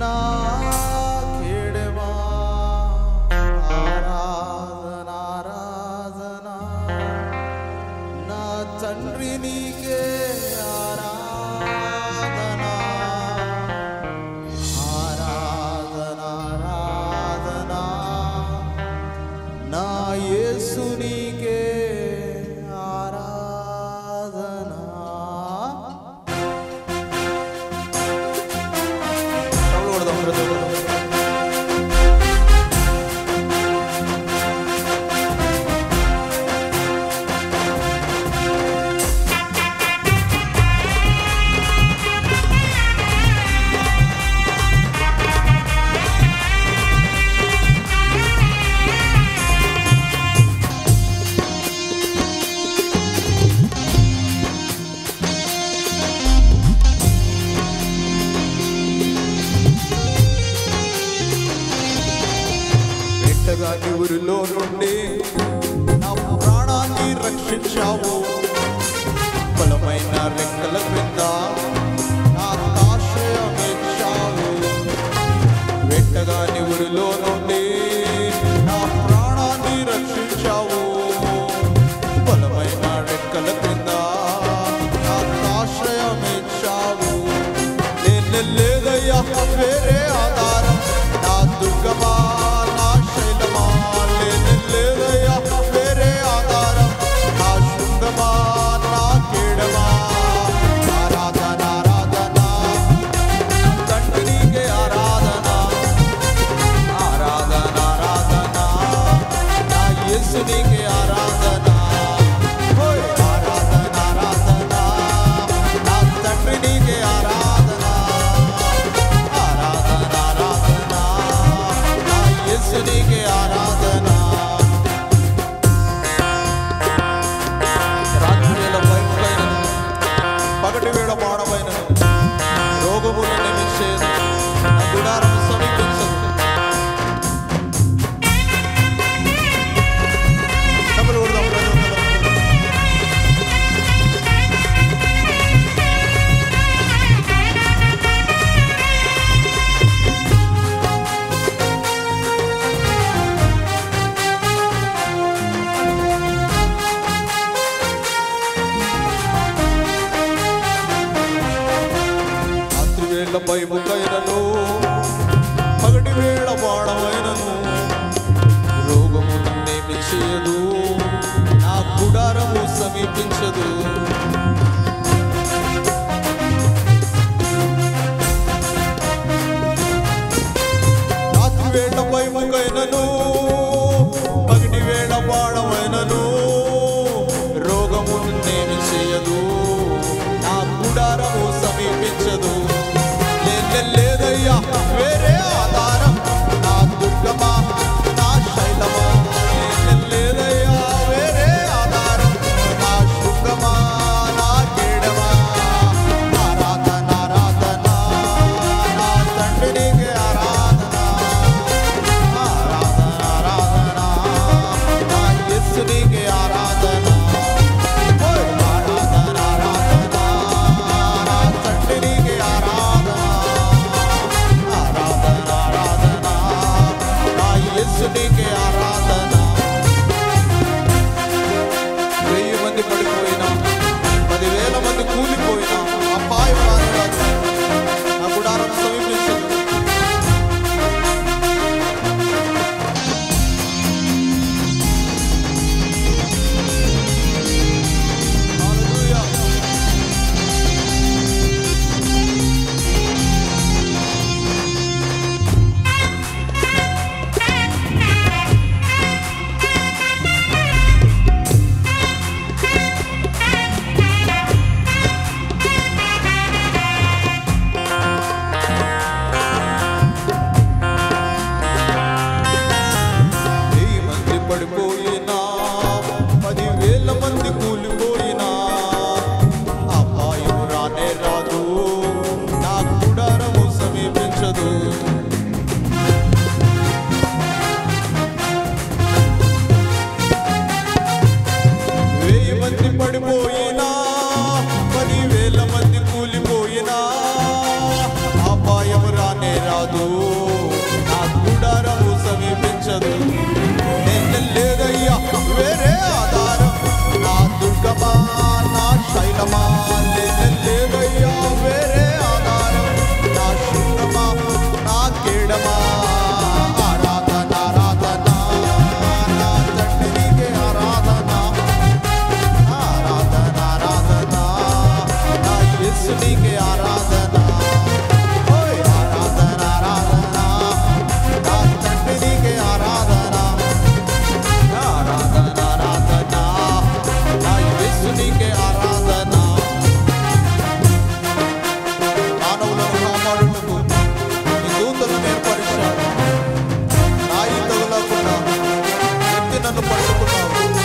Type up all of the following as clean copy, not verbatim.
నా కేడమా ఆరాధన ఆరాధన నా తండ్రి నీకే ఆరాధన ఆరాధన ఆరాధన నా యేసు నీకే ఆరాధన. ఊరిలో నుండి నా ప్రాణాన్ని రక్షించావు. బలమైన రెక్కల క్రింద నాకు ఆశ్రయమిచ్చావు. వెంటగాని ఊరిలో నుండి నా ప్రాణాన్ని రక్షించావు. బలమైన రెక్కల క్రింద నాకు ఆశ్రయమిచ్చావు. నేను లేదయ్యా వేరే ఆధారం, నా దుర్గమా భయముకైనను పగటి వేళ బాణమైనను రోగము నన్నేమి చేయదు, నా గుడారము సమీపించదు. రాత్రి వేళ భయముకైనను పగటి వేళ బాణమైనను రోగము నన్నేమి చేయదు, నా గుడారము సమీపించదు. లేదయ్యా వేరే ఆధారం, నా దుర్గమా నా శైలమా. లేదయ్యా వేరే ఆధారం, నా శృంగమా రాదు, నా గుడారము సమీపించదు. నేను లేదయ్యా వేరే ఆధారం, నా దుర్గమా నా శైలమా. నేను లేదయ్యా వేరే ఆధారం, నా శృంగమా నా కేడమా. ఆరాధన ఆరాధన నా తండ్రికి ఆరాధన, ఆరాధన ఆరాధన నా యేసునికి ఆరాధన. ఆరాధన ఆరాధన నా తండ్రికి ఆరాధన, ఆరాధన ఆరాధన నా యేసునికి ఆరాధన. మానవులను కాపాడుటకు ఈ దూతలను ఏర్పరిచాడు. రాయి తగులకుండా ఎత్తి నన్ను పట్టుకున్నావు.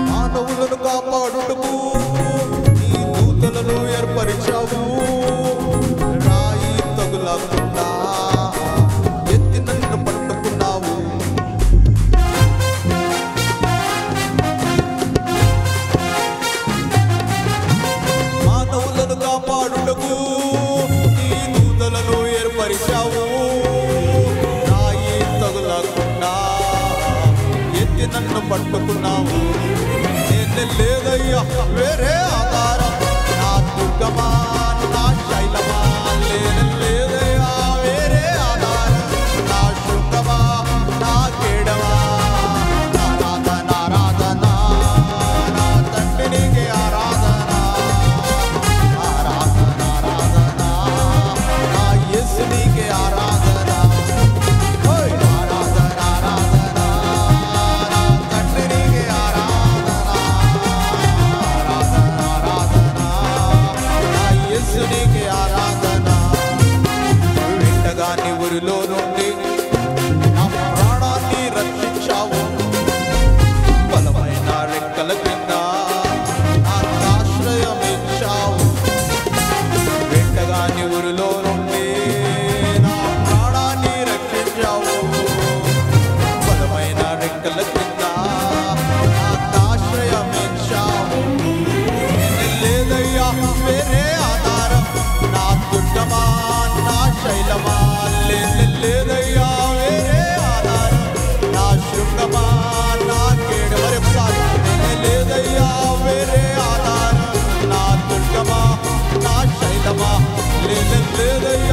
మానవులను కాపాడుటకు ఈ దూతలను ఏర్పరిచావు. రాయి తగులకుండా ఎత్తి నన్ను పట్టుకున్నావు. మానవులను కాపాడుటకు ఈ దూతలను ఏర్పరిచావు. రాయి తగులకుండా ఎత్తి నన్ను పట్టుకున్నావు. నేను లేదయ్యా వేరే ఆధారం, నా దుర్గమా నా శైలమా. నేను లేదయ్యా వేరే ఆధారం, నా శృంగమా నా కేడమా. ఆరాధన ఆరాధన నా తండ్రికి ఆరాధన, ఆరాధన ఆరాధన నా యేసునికి ఆరాధన. ఆరాధన ఆరాధన నా తండ్రికి ఆరాధన, ఆరాధన ఆరాధన నా యేసునికి ఆరాధన. వెంటగాని ఊరిలో నుండి నా ప్రాణాన్ని రక్షించావు. బలమైన రెక్కల కింద నాకు ఆశ్రయం ఇచ్చావు. వెంటగాని ఊరిలో నుండి నా ప్రాణాన్ని రక్షించావు. బలమైన రెక్కల కింద నాకు ఆశ్రయం ఇచ్చావు. నేను లేదయ్యా వేరే ఆధారం, నా దుర్గమా నా శైలమా. నేను లేదయ్యా వేరే ఆధారం, నా శృంగమా నా కేడు. మరొకసారి నేను లేదయ్యా వేరే ఆధారం, నా దుర్గమా నా శైలమా. నేను లేదయ్యా